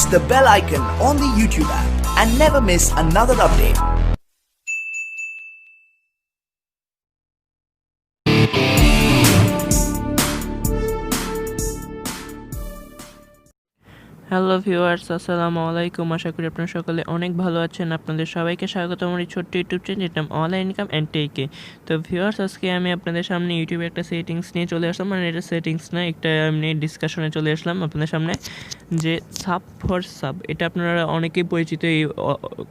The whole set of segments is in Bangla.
press the bell icon on the YouTube app and never miss another update. Hello viewers, আসসালামু আলাইকুম। আশা করি আপনারা সকলে অনেক ভালো আছেন। আপনাদের সবাইকে স্বাগত আমার এই ছোট্ট ইউটিউব চ্যানেল, নাম অনলাইন ইনকাম অ্যান্ড টেকে। তো ভিউয়ার্স, আজকে আমি আপনাদের সামনে ইউটিউবে একটা সেটিংস নিয়ে চলে আসলাম। মানে এটা সেটিংস না, একটা এমনি ডিসকাশনে চলে আসলাম আপনাদের সামনে, যে Sub4Sub এটা আপনারা অনেকেই পরিচিত এই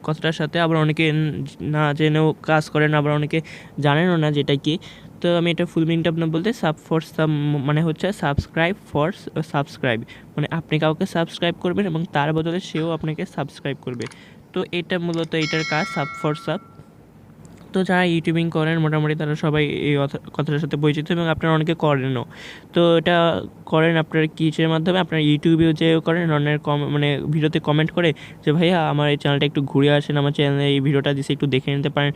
কথাটার সাথে, আবার অনেকে না জেনেও কাজ করেন, আবার অনেকে জানেনও না যেটা কি। তো আমি এটা ফুল মিনিংটা আপনার বলতে, Sub4Sub মানে হচ্ছে সাবস্ক্রাইব ফর সাবস্ক্রাইব, মানে আপনি কাউকে সাবস্ক্রাইব করবেন এবং তার বদলে সেও আপনাকে সাবস্ক্রাইব করবে। তো এটা মূলত এটার কাজ Sub4Sub। তো যারা ইউটিউবিং করেন মোটামুটি তারা সবাই এই কথাটার সাথে পরিচিত এবং আপনারা অনেকে করেনও। তো এটা করেন আপনার কিসের মাধ্যমে, আপনার ইউটিউবেও যে করেন অন্যের মানে ভিডিওতে কমেন্ট করে যে ভাইয়া আমার এই চ্যানেলটা একটু ঘুরে আসেন, আমার চ্যানেলে এই ভিডিওটা দিছে একটু দেখে নিতে পারেন,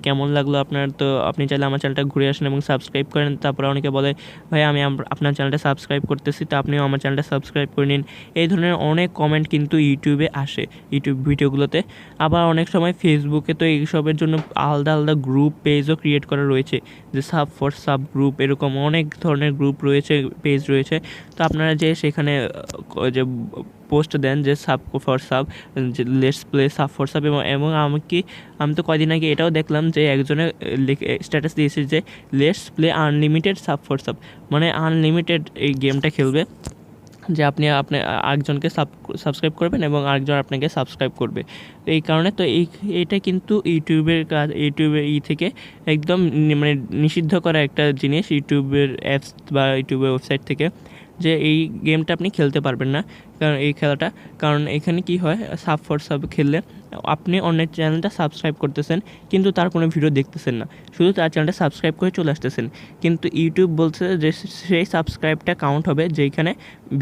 কেমন লাগলো আপনার। তো আপনি চাইলে আমার চ্যানেলটা ঘুরে আসেন এবং সাবস্ক্রাইব করেন। তারপরে অনেকে বলে ভাইয়া আমি আপনার চ্যানেলটা সাবস্ক্রাইব করতেছি, তো আপনিও আমার চ্যানেলটা সাবস্ক্রাইব করে নিন। এই ধরনের অনেক কমেন্ট কিন্তু ইউটিউবে আসে, ইউটিউব ভিডিওগুলোতে। আবার অনেক সময় ফেসবুকে তো এইসবের জন্য আলাদা আলাদা গ্রুপ পেজও ক্রিয়েট করা রয়েছে, যে Sub4Sub গ্রুপ, এরকম অনেক ধরনের গ্রুপ রয়েছে, পেজ রয়েছে। তো আপনারা যে সেখানে যে পোস্ট দেন যে Sub4Sub, যে লেটস প্লে Sub4Sub, এবং আমি তো কয়দিন আগে এটাও দেখলাম যে একজনে স্ট্যাটাস দিয়েছে যে লেটস প্লে আনলিমিটেড Sub4Sub, মানে আনলিমিটেড এই গেমটা খেলবে, যে আপনি আরেকজনকে সাবস্ক্রাইব করবেন এবং আরেকজন আপনাকে সাবস্ক্রাইব করবে। এই কারণে তো এইটা কিন্তু ইউটিউবের কাজ, ইউটিউবের থেকে একদম মানে নিষিদ্ধ করা একটা জিনিস ইউটিউবের অ্যাপস বা ইউটিউবের ওয়েবসাইট থেকে, যে এই গেমটা আপনি খেলতে পারবেন না। কারণ এই খেলাটা, কারণ এখানে কি হয়, Sub4Sub খেললে আপনি অন্যের চ্যানেলটা সাবস্ক্রাইব করতেছেন কিন্তু তার কোনো ভিডিও দেখতেছেন না, শুধু তার চ্যানেলটা সাবস্ক্রাইব করে চলে আসতেছেন। কিন্তু ইউটিউব বলছে যে সেই সাবস্ক্রাইবটা কাউন্ট হবে যেখানে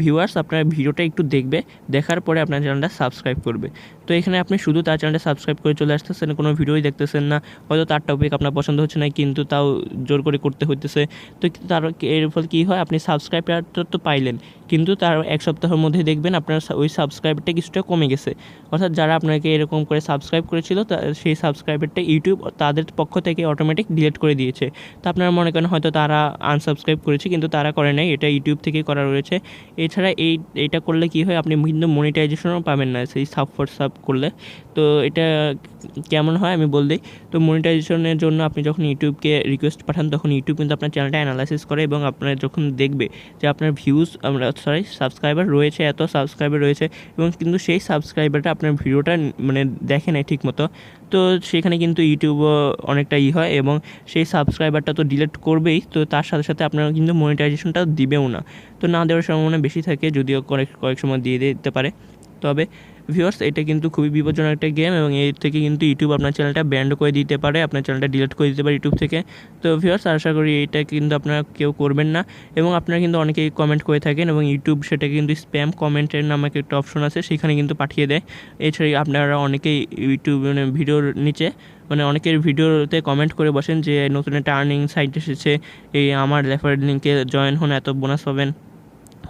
ভিউয়ার্স আপনার ভিডিওটা একটু দেখবে, দেখার পরে আপনার চ্যানেলটা সাবস্ক্রাইব করবে। তো এখানে আপনি শুধু তার চ্যানেলটা সাবস্ক্রাইব করে চলে আসতেছেন, কোনো ভিডিওই দেখতেছেন না, হয়তো তার টপিক আপনার পছন্দ হচ্ছে না কিন্তু তাও জোর করে করতে হইতেছে। তো তার এর ফলে কী হয়, আপনি সাবস্ক্রাইবার তো পাইলেন, কিন্তু তার এক সপ্তাহের মধ্যে দেখবেন আপনার ওই সাবস্ক্রাইবারটা কিছুটা কমে গেছে। অর্থাৎ যারা আপনাকে এরকম করে সাবস্ক্রাইব করেছিল সেই সাবস্ক্রাইবারটা ইউটিউব তাদের পক্ষ থেকে অটোমেটিক ডিলিট করে দিয়েছে। তো আপনারা মনে করেন হয়তো তারা আনসাবস্ক্রাইব করেছে, কিন্তু তারা করে নাই, এটা ইউটিউব থেকেই করা রয়েছে। এছাড়া এইটা করলে কি হয়, আপনি কিন্তু মনিটাইজেশনও পাবেন না সেই Sub4Sub করলে। তো এটা কেমন হয় আমি বল দিই। তো মনিটাইজেশনের জন্য আপনি যখন ইউটিউবকে রিকোয়েস্ট পাঠান, তখন ইউটিউব কিন্তু আপনার চ্যানেলটা অ্যানালাইসিস করে এবং আপনার যখন দেখবে যে আপনার ভিউজ সাবস্ক্রাইবার রয়েছে, এত সাবস্ক্রাইবার রয়েছে, এবং কিন্তু সেই সাবস্ক্রাইবারটা আপনার ভিডিওটা মানে দেখে নেয় ঠিক মতো, তো সেখানে কিন্তু ইউটিউবও অনেকটা হয় এবং সেই সাবস্ক্রাইবারটা তো ডিলিট করবেই, তো তার সাথে সাথে আপনার কিন্তু মনিটাইজেশনটা দিবেও না। তো না দেওয়ার সম্ভাবনা বেশি থাকে, যদিও কয়েক সময় দিয়ে দিতে পারে। তবে ভিউয়ার্স, এটা কিন্তু খুবই বিপজ্জনক একটা গেম এবং এর থেকে কিন্তু ইউটিউব আপনার চ্যানেলটা ব্যান্ড করে দিতে পারে, আপনার চ্যানেলটা ডিলিট করে দিতে পারে ইউটিউব থেকে। তো ভিউয়ার্স, আশা করি এটা কিন্তু আপনারা কেউ করবেন না। এবং আপনারা কিন্তু অনেকেই কমেন্ট করে থাকেন এবং ইউটিউব সেটাকে কিন্তু স্প্যাম কমেন্টের নামে একটা অপশন আছে, সেখানে কিন্তু পাঠিয়ে দেয়। এছাড়া আপনারা অনেকেই ইউটিউব মানে ভিডিওর নিচে মানে অনেকের ভিডিওতে কমেন্ট করে বসেন যে নতুন একটা আর্নিং সাইট এসেছে, এই আমার রেফারেল লিঙ্কে জয়েন হন, এত বোনাস পাবেন,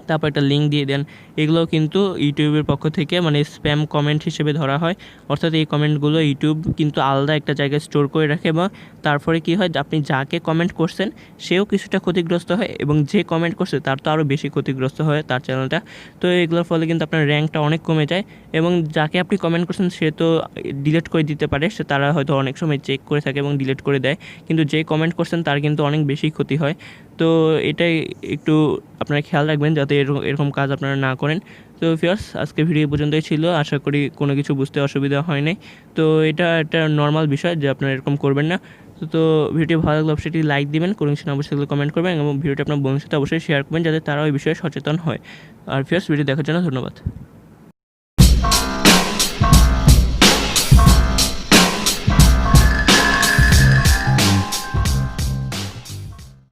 তারপর একটা লিঙ্ক দিয়ে দেন। এগুলো কিন্তু ইউটিউবের পক্ষ থেকে মানে স্প্যাম কমেন্ট হিসেবে ধরা হয়। অর্থাৎ এই কমেন্টগুলো ইউটিউব কিন্তু আলাদা একটা জায়গায় স্টোর করে রাখে, এবং তারপরে কী হয়, আপনি যাকে কমেন্ট করছেন সেও কিছুটা ক্ষতিগ্রস্ত হয় এবং যে কমেন্ট করছে তার তো আরও বেশি ক্ষতিগ্রস্ত হয় তার চ্যানেলটা। তো এগুলোর ফলে কিন্তু আপনার র্যাঙ্কটা অনেক কমে যায়, এবং যাকে আপনি কমেন্ট করছেন সে তো ডিলিট করে দিতে পারে, সে তারা হয়তো অনেক সময় চেক করে থাকে এবং ডিলিট করে দেয়, কিন্তু যে কমেন্ট করছেন তার কিন্তু অনেক বেশি ক্ষতি হয়। তো এটাই একটু আপনারা খেয়াল রাখবেন যাতে এরকম কাজ আপনারা না করেন। তো ভিউয়ার্স, আজকে ভিডিও পর্যন্তই ছিল, আশা করি কোনো কিছু বুঝতে অসুবিধা হয় নাই। তো এটা একটা নর্মাল বিষয় যে আপনারা এরকম করবেন না। তো ভিডিওটি ভালো লাগলে অবশ্যই লাইক দিবেন, কোনো কিছু অবশ্যই কমেন্ট করবেন এবং ভিডিওটি আপনার বন্ধুদের সাথে অবশ্যই শেয়ার করবেন যাতে তারাও এই বিষয়ে সচেতন হয়। আর ভিউয়ার্স, ভিডিও দেখার জন্য ধন্যবাদ।